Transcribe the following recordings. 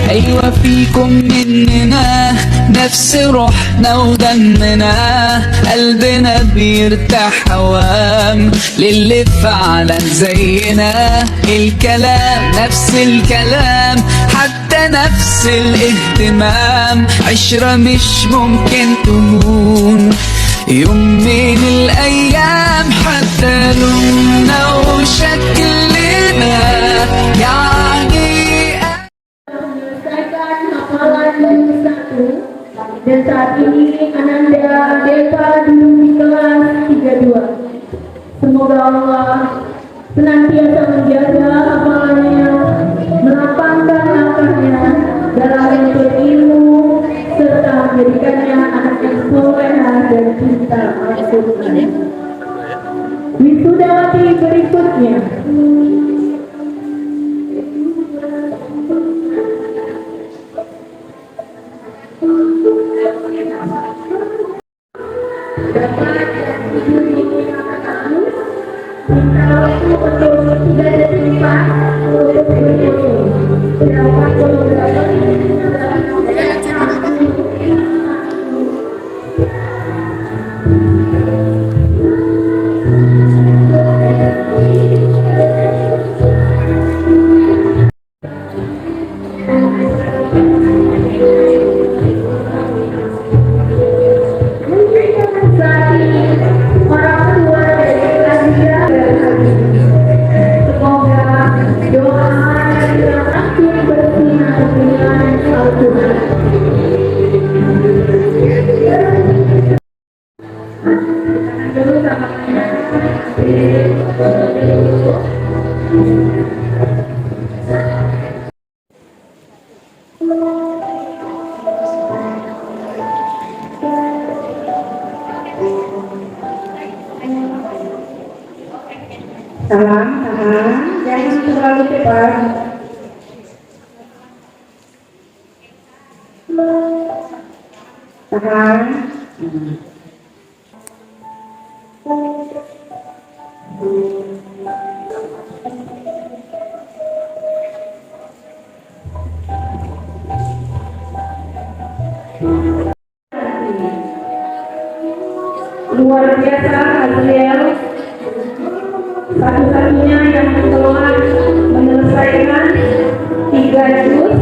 أيوة فيكم مننا نفس روحنا ودمنا، قلبنا بيرتاح هوام للي فعلا زينا. الكلام نفس الكلام، حتى نفس الاهتمام، عشرة مش ممكن تهون يوم من الأيام. حتى لوننا وشكلنا يعني menyelesaikan hafalan bab 1, dan saat ini Ananda Deva duduk di kelas 32. Semoga Allah senantiasa menjaga hafalannya, melapangkan langkahnya dalam menuntut ilmu, serta menjadikannya anak yang solehah dan cinta Al-Quran. Wisudawati berikutnya. Dapat dihubungi katakan minta waktu untuk 3 detik untuk berfoto. Silakan fotografer tahan, jangan terlalu cepat. Tahan. Luar biasa Azriel, satu-satunya yang telah menyelesaikan 3 juz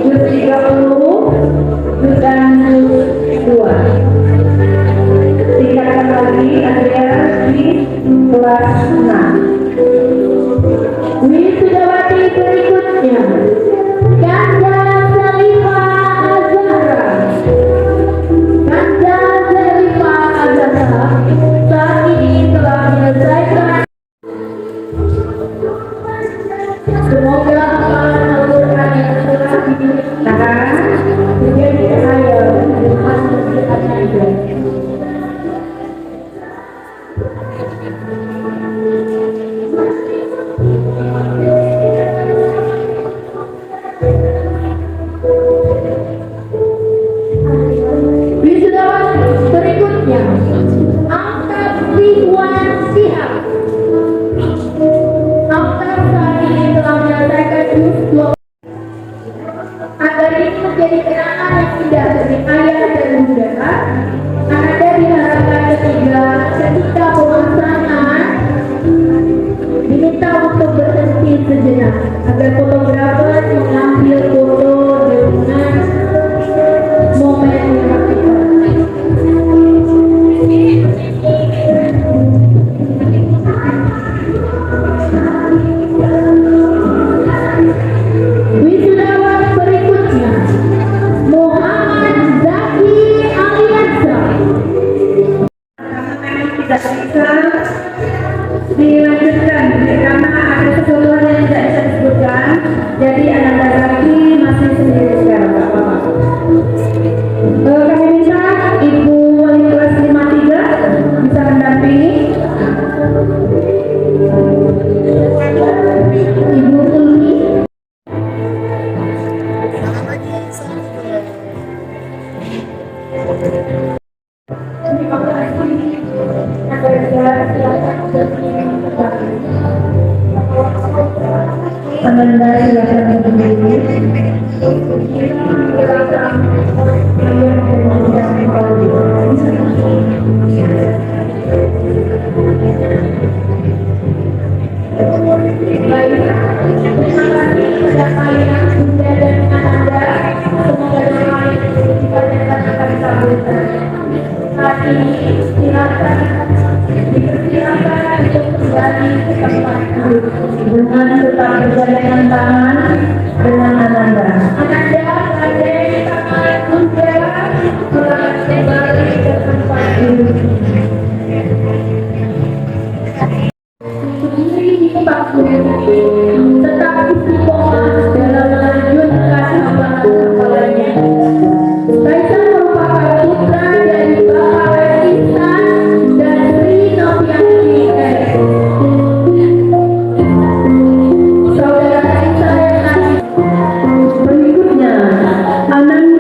30, dan juz 2. Tingkatkan lagi Azriel di kelas 6. Wisudawati berikutnya Ganda Zalifa Azhara. Ganda Zalifa Azhara saat ini telah menyelesaikan. Semoga hafalan Al-Quran yang telah diberikan menjadi cahaya di hati kita. Wisudawati berikutnya Angkat Ridwan Sihab. Angkat saat ini telah menyelesaikan juz 2. Agar ini menjadi kenangan yang indah bagi ayah dan bunda, Ananda diharapkan ketika pemasangan diminta untuk berhenti sejenak agar fotografer mengambil foto dengan momen yang aktif. Wisudawan berikutnya Muhammad Zaki Alianza. Karena tidak bisa dilanjutkan karena ada keseluruhan yang tidak bisa disebutkan, jadi Ananda Zaki Saat ini silakan dipersilakan untuk kembali ke tempat duduk dengan tetap bergandengan tangan dengan Ananda. Ananda gandeng tangan Bunda, selamat kembali ke tempat duduk. Berdiri di panggung, tetap istiqomah dalam melanjutkan amanah kepalanya. Kaisar merupakan putra dari Bapak Wesisan dan Sri Novianti S. Saudara Kaisar yang berikutnya, Ananda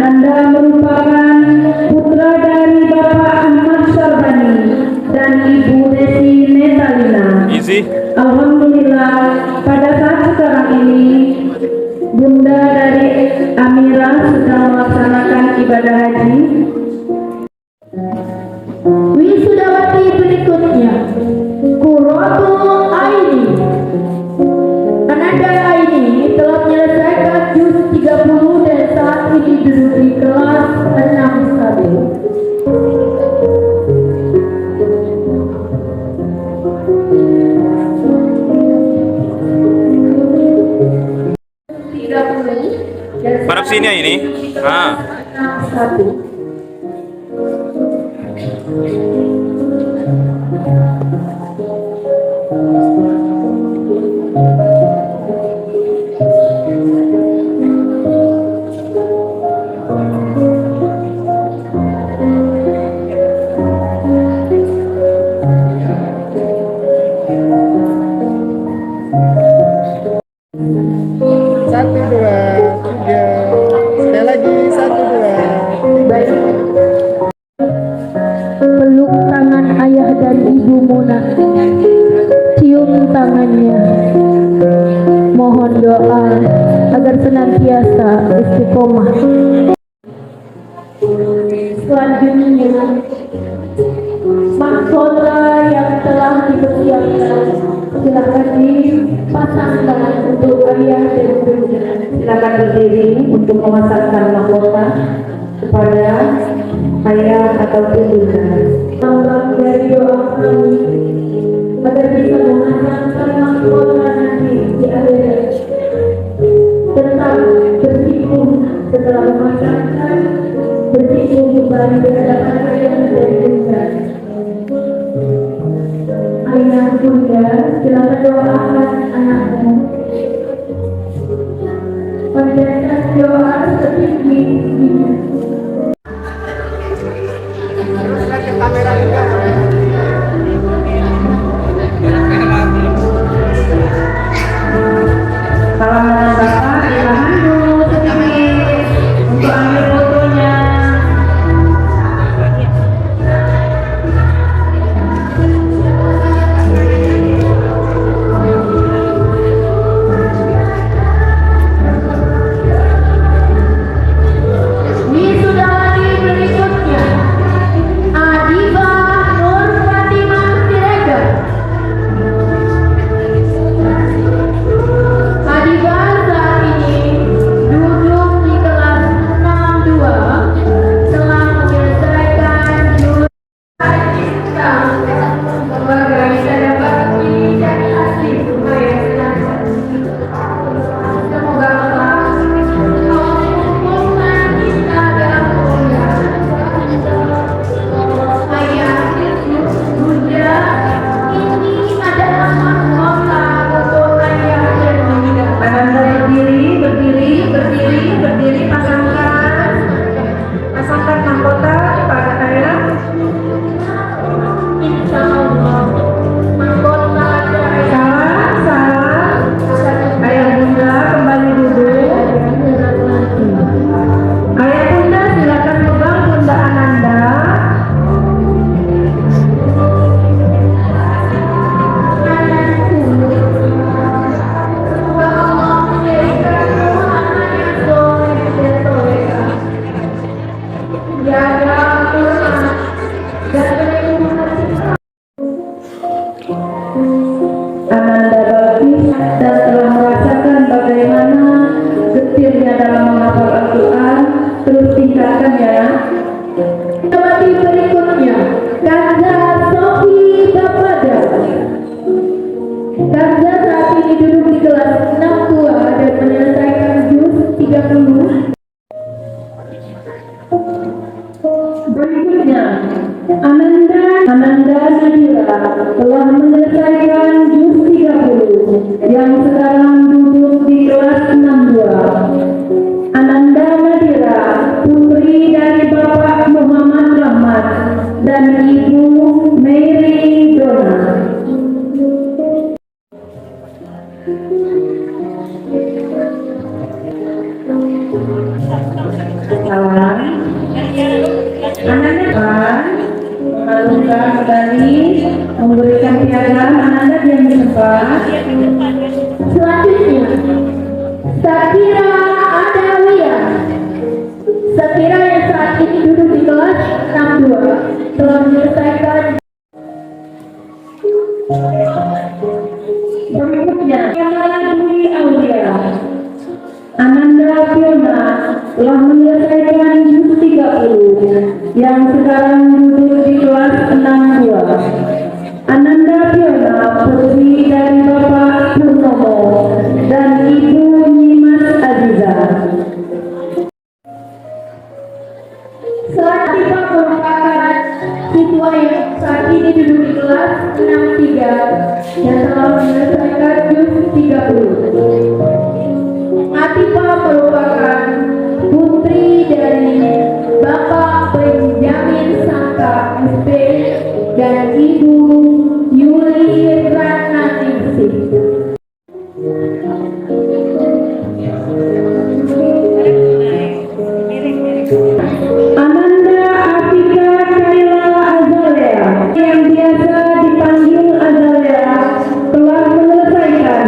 Anda merupakan putra dari Bapak Ahmad Syarbani dan Ibu Desi Netalina. Easy. Alhamdulillah, pada saat sekarang ini Bunda dari Amira sedang melaksanakan ibadah haji. Wisudawati berikutnya, Qurratul Aini. Ananda Aini telah menyelesaikan juz 30 dan saat ini duduk di kelas 6-1. Madep sini ya ini. Ah. Satu. Satu, dua, tiga. Sekali lagi, satu, dua, tiga. Peluk tangan ayah dan ibu Muna. Cium tangannya. Mohon doa agar senantiasa istiqomah. Selanjutnya, mahkota yang telah dipersiapkan silakan dipasangkan untuk ayah dan bunda. Silakan berdiri untuk memasangkan mahkota kepada ayah atau bunda. Tambah dari doa kami agar bisa memasangkan mahkota nanti di akhirat. Tetap bersikuh setelah memasangkan, bersikuh kembali di hadapan ayah dan bunda. Ayah bunda, silakan doakan anakmu. Panjatkan doa setinggi-tingginya. Teruskan ke kamera juga. Salaman Bapak, silakan dulu sedikit untuk ambil fotonya. Wisudawati berikutnya, Adiba Nur Fatimah Siregar. Adiba saat ini duduk di kelas 62, telah menyelesaikan jurusan cinta sebagai tanda bakti dan asli supaya senang. Semoga Allah mengumpulkan kita dalam kemuliaan. Ayah, bunda, ini adalah mahkota untuk ayah dan bunda. Anda berdiri, pasangkan mahkota kepada ayah. Insya Allah, mahkota salah. Ayah bunda kembali duduk. Ayah bunda silakan pegang pundaan Anda. Semoga Allah menjadikan Muhammad yang soleh dan solehah. Jaga Al-Quran dan perlindungan Islam. Ananda Bakti dan telah merasakan bagaimana getirnya dalam menghafal Al-Quran. Terus tingkatkan ya. Wisudawati berikutnya, Kanza Sofi Bapada. Kanza saat ini duduk di kelas 62 dan menyelesaikan juz 30. Berikutnya, Ananda Nadira telah menyelesaikan juz 30 yang sekarang duduk di kelas 62. Ananda Nadira, putri dari Kawan, Ananda mengagungkan medali, memberikan piagam. Ananda diam di tempat. Selanjutnya, Sakira Adawiyah. Sakira yang saat ini duduk di kelas 62 telah menyelesaikan. Berikutnya, Kamala Dwi Aulia. Ananda Fiona telah menyelesaikan jus 30 yang sekarang duduk di kelas 62. Ananda Fiona putri dari Bapak Purnomo dan Ibu Nyimas Aziza. Selanjutnya merupakan siswa yang saat ini duduk di kelas 63 yang telah menyelesaikan jus 30. Atifa merupakan putri dari Bapak Benjamin Sangka SP dan Ibu Yuli Ratnaningsih. Ananda Atika Kaila Azalea yang biasa dipanggil Azalea telah menyelesaikan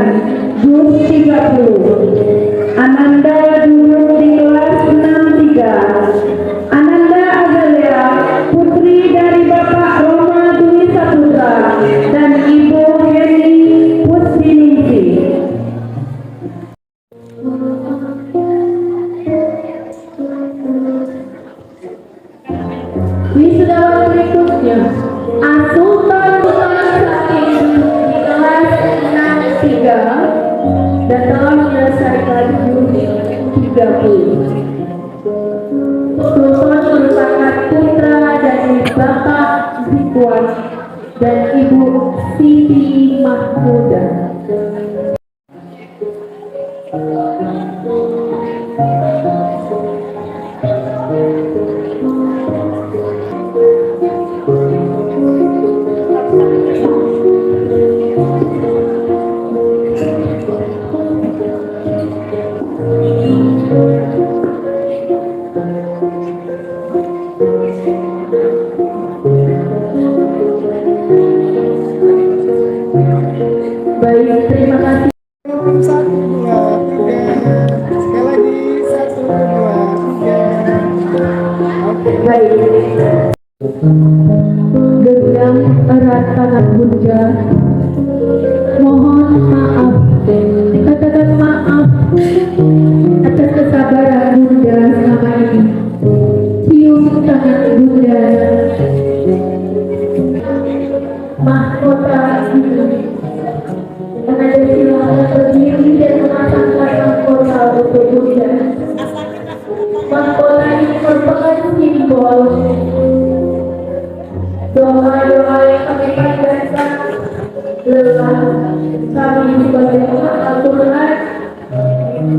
jus 30. Ananda duduk di kelas 63. Ananda Azalea putri dari Bapak Roma Dwi Saputra dan Ibu Heri Pusdiningsih. Wisudawan berikutnya, Asultan Sakti di kelas 63 dan telah menyelesaikan jus 30. Sultan merupakan putra dari Bapak Zikwan dan Ibu Siti Mahmudah. Baik, terima kasih. 1, 2, 3. Sekali lagi 1, 2, 3. Oke. Baik. Dengan erat tangan Bunda, mohon maaf, katakan maaf atas kesabaran Bunda selama ini. Cium tangan Bunda. Mahkota ini menjadi silakan berdiri dan memasangkan mahkota untuk Bunda. Mahkota ini merupakan simbol doa-doa yang kami panjatkan lelah kami sebagai umat Al-Quran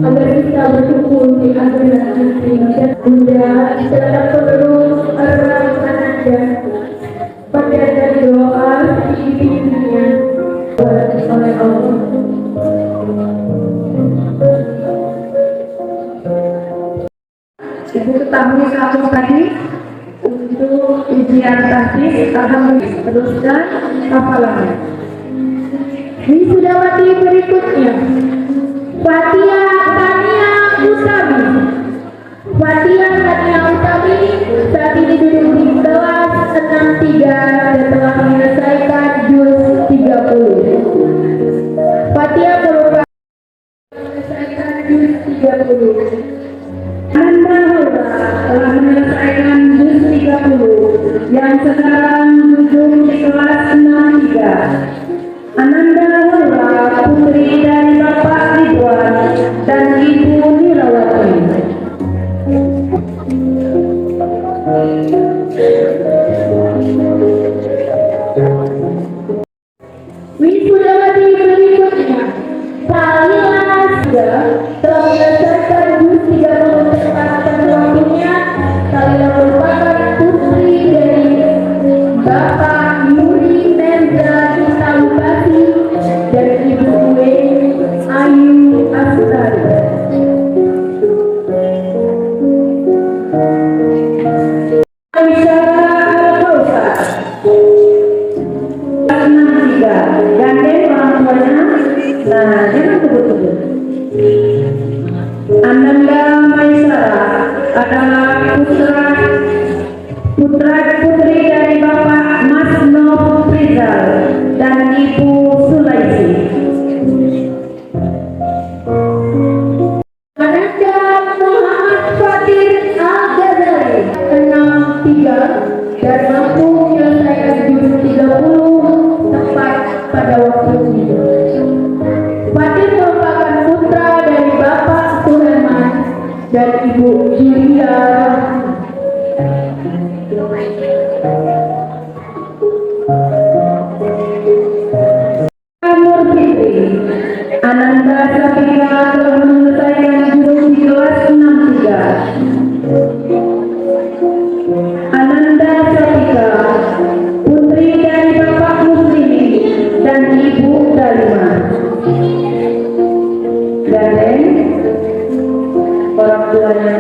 agar kita bersyukur di akhirat nanti. Dan Bunda tetap terus erat Ananda pada dari doa setinggi-tingginya oleh Allah. Ibu ketahui kamu tadi untuk ujian tahfiz, alhamdulillah teruskan hafalannya. Wisudawati berikutnya, Fatia Tania Utami. Fatia Tania Utami saat ini duduk di kelas 63 dan telah menyelesaikan jus 30. Fatia merupakan menyelesaikan jus 30. Ananda Hura telah menyelesaikan jus 30 yang sekarang duduk di kelas 63. Ananda Hura putri dari Bapak Ridwan dan Ibu Nirawati. Wisudawati berikutnya, Salila Asga telah menyelesaikan jus 30 tepat pada waktunya. Salila merupakan putri dari dan Ibu Julia. Nur Fitri Ananda Sapika telah menyelesaikan jurus di kelas 63. Ananda Sapika, putri dari Bapak Muslimin dan Ibu Dalimah. Gandeng orang tuanya.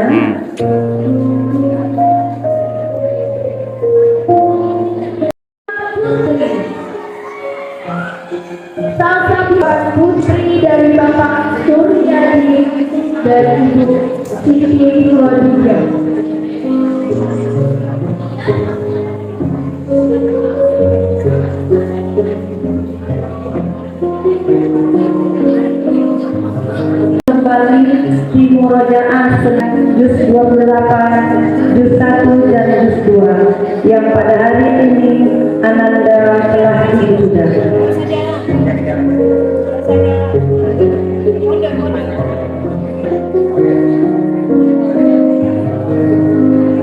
Salsabila, putri dari Bapak Suryadi dan Ibu Siti Khadijah. Kembali di Murojaah juz 28, juz 1 dan juz 2 yang pada hari ini Ananda telah diwisuda.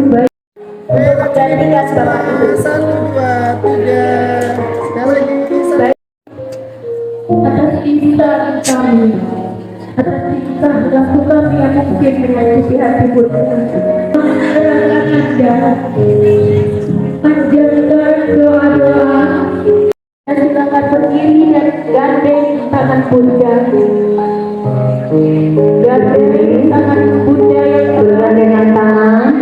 Baik, untuk menggantikan Bapak Ibu. 1, 2, 3. Sekali lagi. Atas insan kami, atas kisah waktu kami yang mungkin menyakiti hati Anda, panjatkan doa-doa dan silakan berdiri dan gandeng tangan Bunda. Gandeng tangan Bunda yang bergandengan tangan.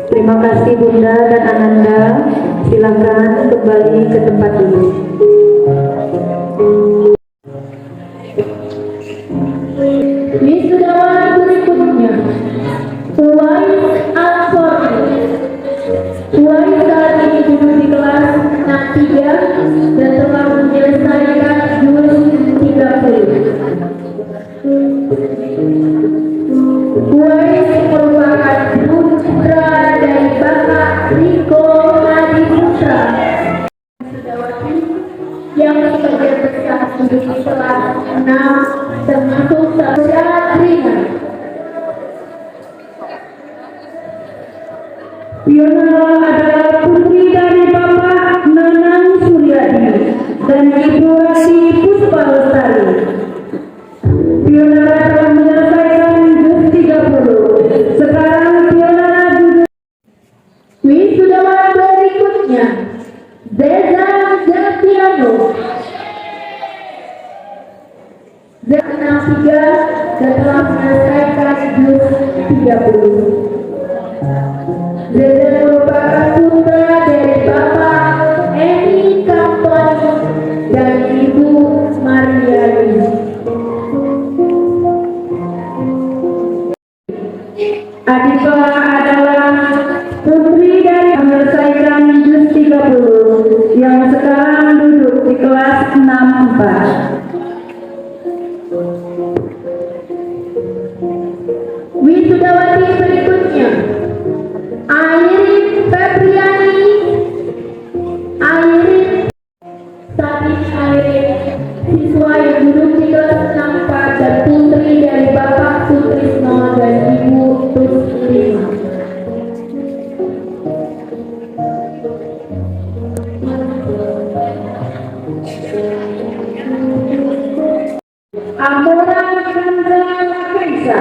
Terima kasih Bunda dan Ananda. Silakan kembali ke tempat duduk. Wisudawan berikutnya Uwais Al-Sordi. Uwais saat ini duduk di kelas 63 dan telah menyelesaikan jurus 30. Uwais merupakan putra dari Bapak Riko Hadi Putra yang sebagian besar duduk di kelas 6 termasuk Sabrina. Fiona adalah putri dari Bapak Nanang Suryadi dan Ibu Rasi Puspa Lestari. Fiona telah menyelesaikan juz 30. Sekarang Fiona duduk. Wisudawan berikutnya Zeza Jatiano. Zeza 63 dan telah menyelesaikan juz 30. Zeza merupakan putra dari Bapak Eni Kampani dan Ibu Mariani. Adipa adalah putri dari menyelesaikan juz 30 yang sekarang duduk di kelas 64. Wisudawati berikutnya Airin Febriani. Airin saat ini Airin siswa yang duduk di kelas 64 dan putri dari Bapak Sutrisno dan Ibu Tuslima. Amora Chandra Kaisa,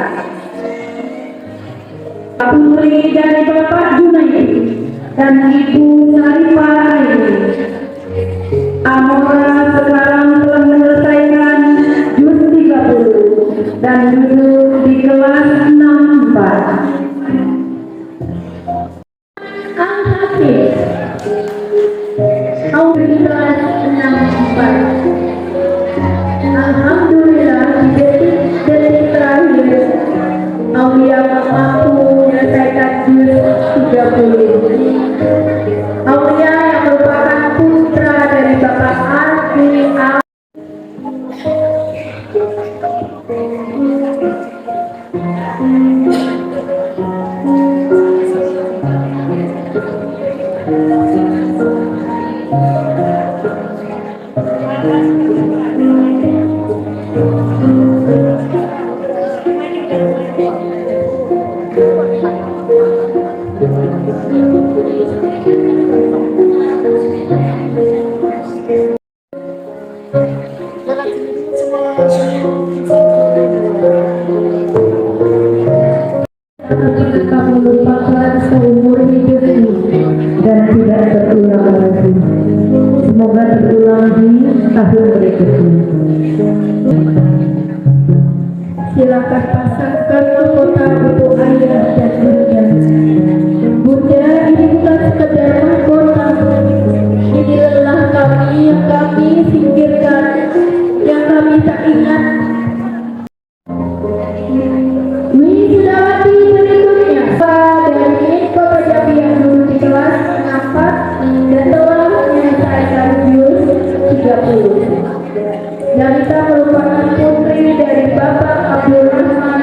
putri dari Bapak Junaidi dan Ibu Sarifah Aini. Amora sekarang telah menyelesaikan juz 30 dan duduk di kelas 64. Al-Hafiz di kelas 64. Alhamdulillah di detik terakhir Aulia mampu menyelesaikan juz 30. Aulia yang merupakan putra dari Bapak Arfi Al. melupakan seumur hidupmu dan tidak terulang lagi. Semoga terulang di tahun berikutnya. Silakan pasangkan mahkota untuk ayah dan bunda. Bunda, ini bukan sekedar mahkota. Ini lelah kami yang kami singkirkan, yang kami tak ingat. Wisudawati berikutnya dari Kota Jambi yang dulu di kelas 4 dan telah menyelesaikan juz 30. Nalita merupakan putri dari Bapak Abdul Rahman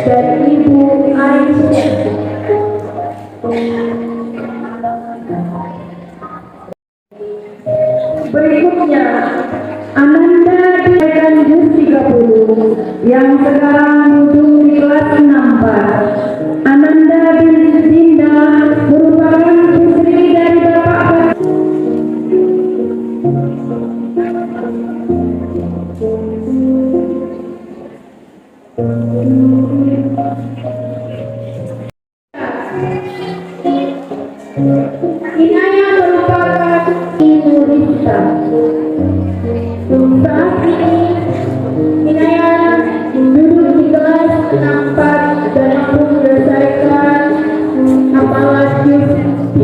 dan Ibu Aisyah. Berikutnya, Ananda diberikan juz 30 yang sekarang duduk di kelas 64. Ananda binti Dinda merupakan putri dari Bapak Inaya merupakan Inurista. Saat ini Inaya duduk di kelas 64 dan mampu menyelesaikan hafalan juz 30.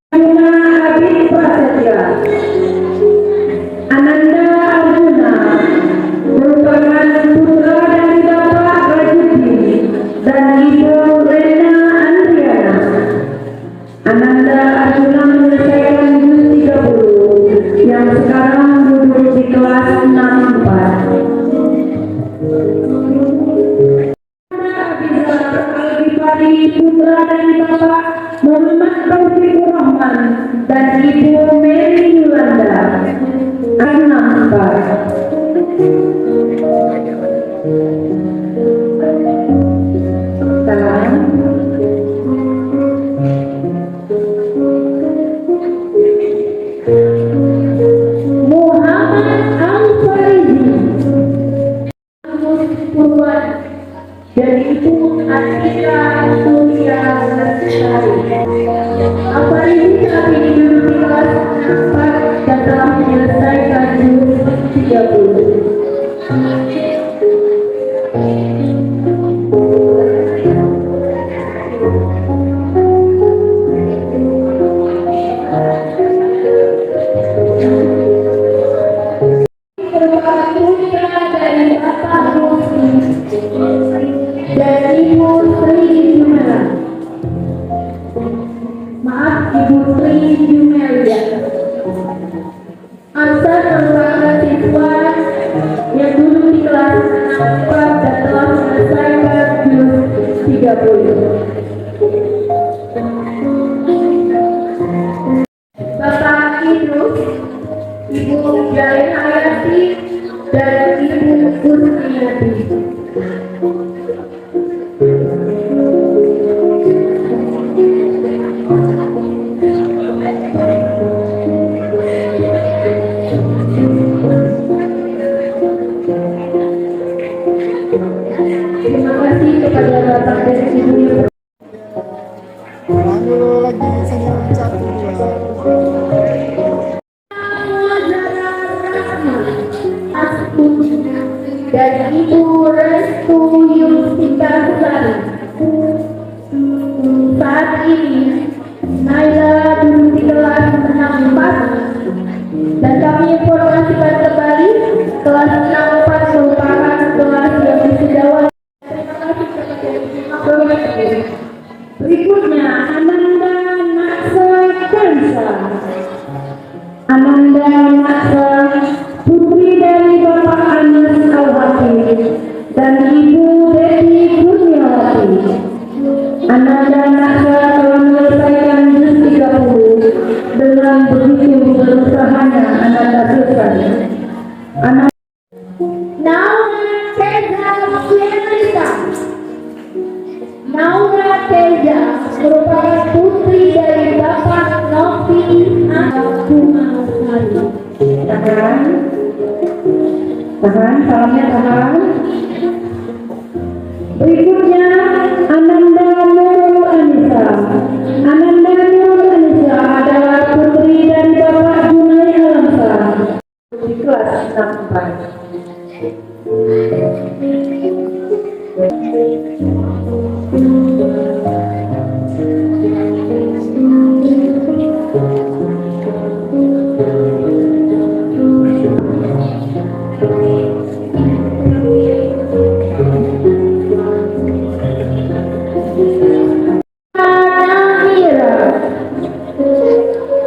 Arjuna Abid Prasetya. Ananda Arjuna merupakan putra dari Bapak Rajuddin dan Ibu Rena Andriana. Ananda Arjuna menyelesaikan juz 30 yang sekarang duduk di kelas 64. Al-Ghifari putra dari Bapak Muhammad Taufikur Rahman dan Ibu Mary Yulanda. Muhammad Al-Farizi Purwan dan Ibu Atika Surya Lestari. Al-Farizi saat ini duduk di kelas 4 dan telah menyelesaikan juz 30. Merupakan putra dari Bapak Rusli dan Ibu Sri Jumela. Maaf, Ibu Sri Jumelia. Ansar merupakan siswa yang duduk di kelas 4 dan telah menyelesaikan juz 30. Bapak Idrus, Ibu Jalin Hayati dan Ibu Kurniati. Terima kasih kepada Bapak dan Ibu yang Ulang dulu lagi senyum 1 2. dan Ibu Restu Yustika Sari. Saat ini Naila duduk di kelas 64 dan kami informasikan kembali kelas 64 merupakan kelas yang disediakan. Terima kasih. Berikutnya Ananda Naksa Kansa. Ananda Naksa putri dari Bapak Anas Al-Hakim dan Ibu Devi Kurniawati. Ananda Naksa telah menyelesaikan juz 30 dengan begitu berusahanya Ananda selesai. Naura Teja merupakan putri dari Bapak Novi Akumasari. 64. Namira,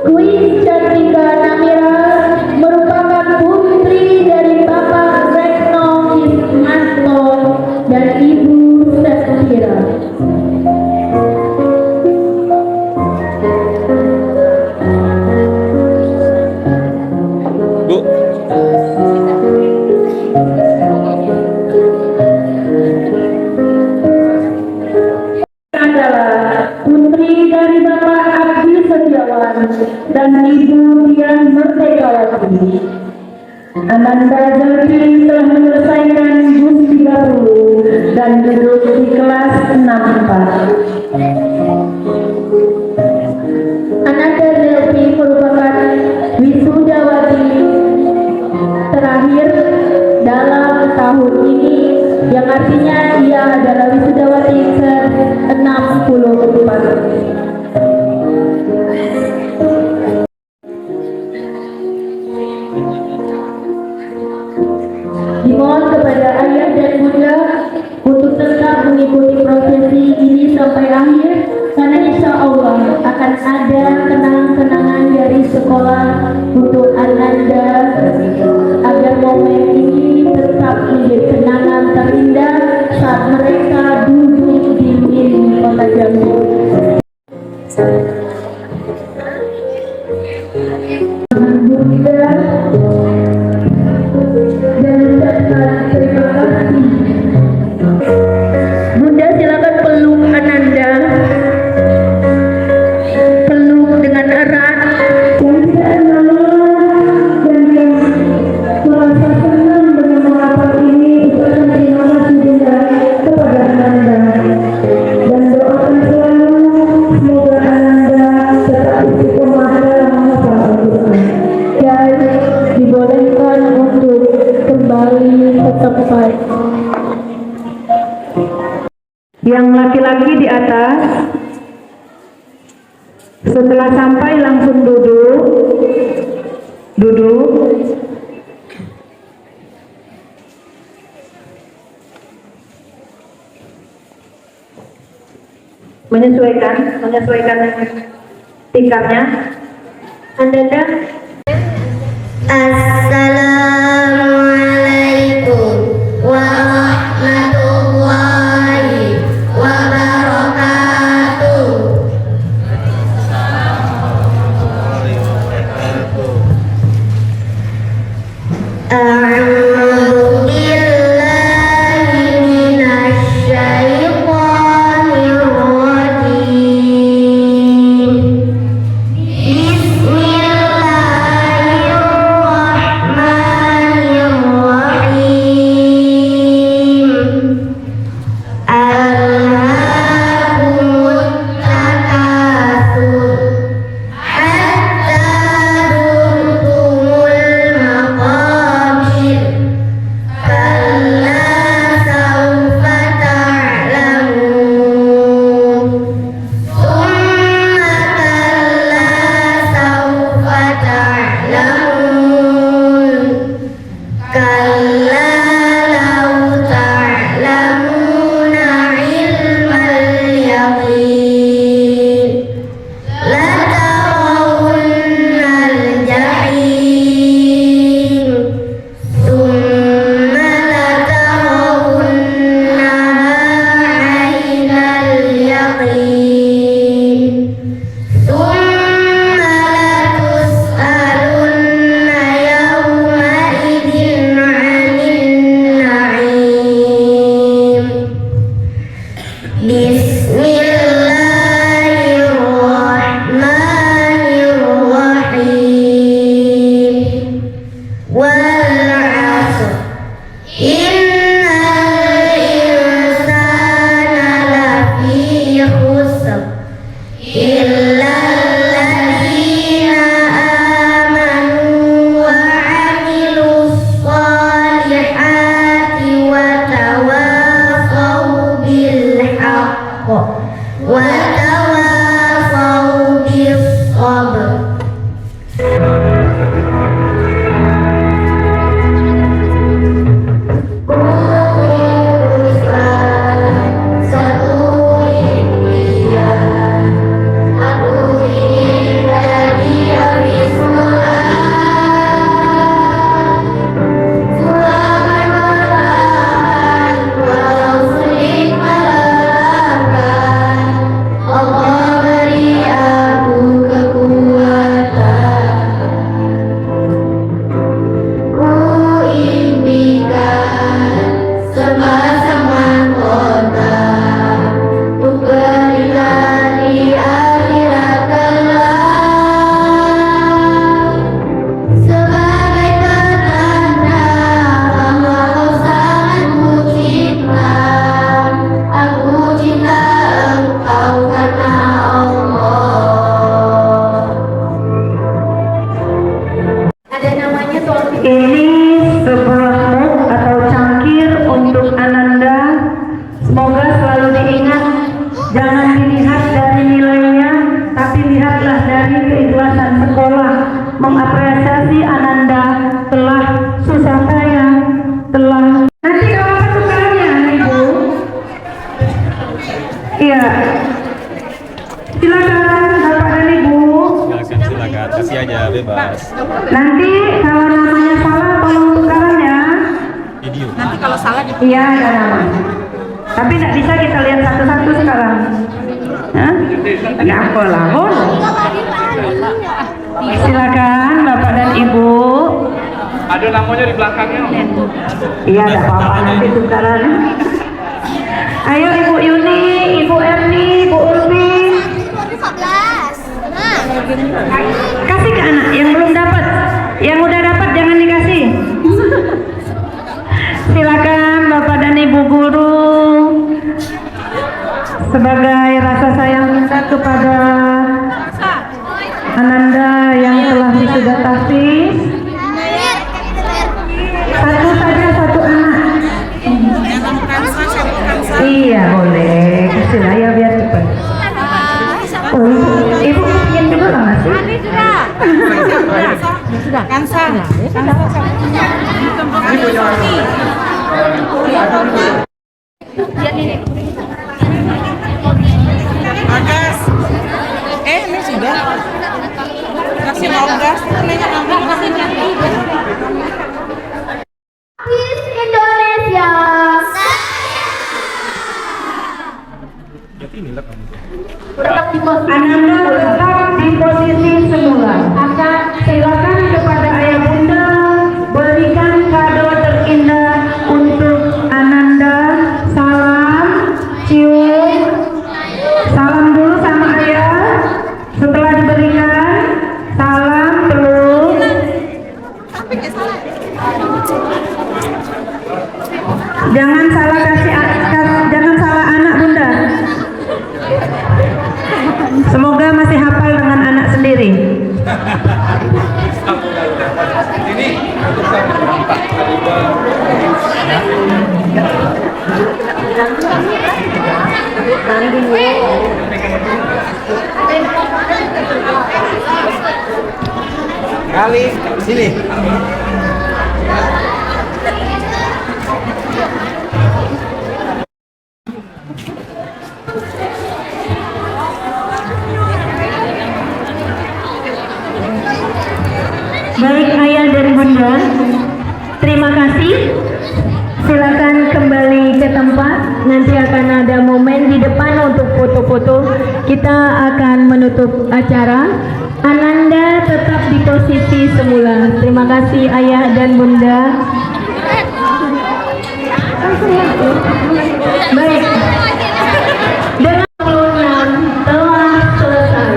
Queen Cantika Namira merupakan putri dari Bapak Retno Ismanto dan Ibu Safira. Bu, Adalah putri dari Bapak Abdi Setiawan dan Ibu Dian Merdekawati. Ananda Zulfi telah menyelesaikan JUS 30 dan duduk di kelas 64. Ananda Zulfi merupakan wisudawati terakhir dalam tahun ini, yang artinya ia adalah wisudawati ke-64. Dimohon kepada ayah dan bunda untuk tetap mengikuti prosesi ini sampai akhir, karena insya Allah akan ada kenang-kenangan dari sekolah untuk Ananda, agar momen ini tetap menjadi kenangan terindah saat mereka duduk di mini kota Jambi. Bunda dan ucapkan terima kasih. Bunda silakan peluk Ananda, peluk dengan erat. Bunda dan yang merasa senang dengan mengapa ini, ucapkan terima kasih Bunda kepada Ananda, dan doakan selalu semoga Ananda tetap istiqomah dalam menghafal Al-Quran dan dibolehkan untuk kembali ke tempat. Yang laki-laki di atas, setelah sampai langsung duduk. Menyesuaikan tingkatnya. Ananda. Assalamualaikum warahmatullahi wabarakatuh. A'udzu billahi minasy syaithanir rajim. Bismillah. Ini sebuah mug atau cangkir untuk Ananda. Semoga selalu diingat. Jangan dilihat dari nilainya, tapi lihatlah dari keikhlasan sekolah. Mengapresiasi Ananda telah susah payah, telah. Nanti kalau apa tukarnya, Ibu? Iya. Silakan Bapak dan Ibu. Silakan, kasih aja bebas. Nanti kalau namanya salah tolong tukaran ya. Video. Iya ada nama. Tapi tidak bisa kita lihat satu-satu sekarang. Hah? Ada apa lah? Silakan Bapak dan Ibu. Ada namanya di belakangnya. Iya ada apa-apa nanti tukaran. Ayo Ibu Yuni, Ibu Erni, Ibu Urfi. Kasih ke anak yang belum dapat. Yang udah dapat jangan dikasih. Silakan Bapak dan Ibu guru sebagai rasa sayang kita kepada Ananda yang telah wisuda tahfiz. Satu saja satu anak. Iya boleh. Kasih lah ya biar cepat. Oh, ibu ingin juga lah nggak sih? Sudah. Kansa. Agas. Ini sudah. Kasih mau gas, namanya kasih nanti. Miss Indonesia. Ananda tetap di posisi semula. Silakan kepada ayah bunda berikan kado terindah untuk Ananda. Salam, cium, salam dulu sama ayah. Setelah diberikan salam peluk. Jangan salah jangan salah anak bunda. Semoga masih hafal dengan anak sendiri. Kali sini. Baik ayah dan bunda, terima kasih. Silakan kembali ke tempat. Nanti akan ada momen di depan untuk foto-foto. Kita akan menutup acara. Ananda tetap di posisi semula. Terima kasih ayah dan bunda. Baik. Dengan pelunan telah selesai.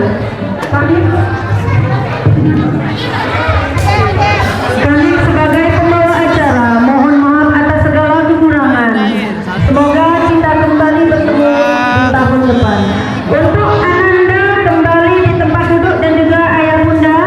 Kami sebagai pembawa acara mohon maaf atas segala kekurangan. Semoga kita kembali bertemu di tahun depan. Untuk Ananda kembali di tempat duduk dan juga ayah bunda.